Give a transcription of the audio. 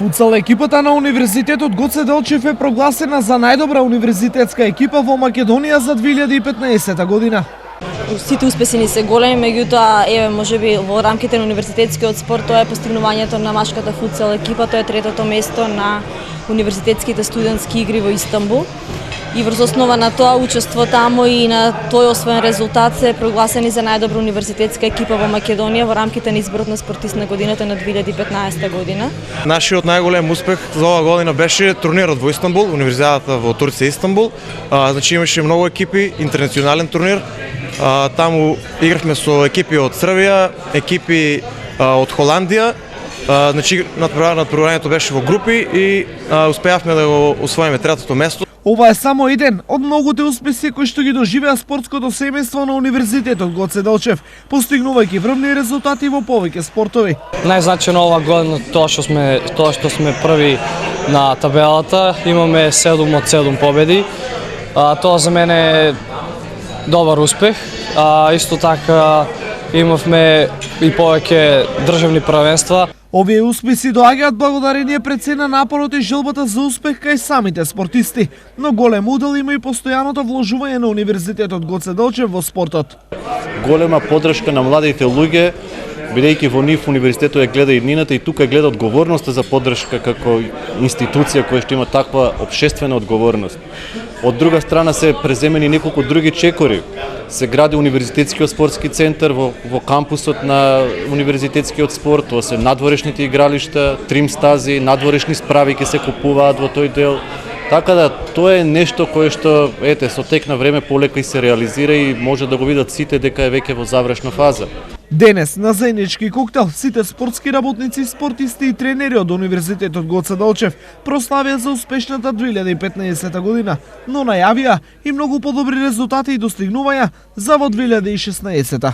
Футсал екипата на Универзитетот Гоце Делчев е прогласена за најдобра универзитетска екипа во Македонија за 2015 година. Сите успеси ни се големи, меѓутоа можеби во рамките на универзитетскиот спорт тоа е постигнувањето на машката футсал екипа, тоа е третото место на универзитетските студентски игри во Истанбул. И врз основа на тоа учество таму и на тој освоен резултат се прогласени за најдобра универзитетска екипа во Македонија во рамките на изборот на спортист на годината на 2015 година. Нашиот најголем успех за оваа година беше турнирот во Истанбул, универзитетата во Турција Истанбул. Значи имаше многу екипи, интернационален турнир. Таму игравме со екипи од Србија, екипи од Холандија. Значи надпреварувањето беше во групи и успеавме да го освоиме третото место. Ова е само еден од многуте успеси кои што ги доживеа спортското семејство на Универзитетот Гоце Делчев, постигнувајќи врвни резултати во повеќе спортови. Најзначајно ова година тоа што сме први на табелата, имаме 7 од 7 победи. Тоа за мене е добар успех. Исто така имавме и повеќе државни првенства. Овие успеси доаѓаат благодарение пред се на напорот и желбата за успех кај самите спортисти, но голем удел има и постојаното вложување на Универзитетот Гоце Делчев во спортот. Голема поддршка на младите луѓе, бидејќи во нив универзитетот ја гледа иднината и тука гледа одговорноста за поддршка како институција која што има таква општествена одговорност. Од друга страна се преземени неколку други чекори. Се гради универзитетскиот спортски центар во кампусот на универзитетскиот спорт, тоа се надворешните игралишта, трим стази, надворешни справи ќе се купуваат во тој дел. Така да тоа е нешто кое што со тек на време полека и се реализира и може да го видат сите дека е веќе во завршна фаза. Денес на заеднички коктел сите спортски работници, спортисти и тренери од Универзитетот Гоце Делчев прославија за успешната 2015 година, но најавија и многу подобри резултати и достигнувања за во 2016.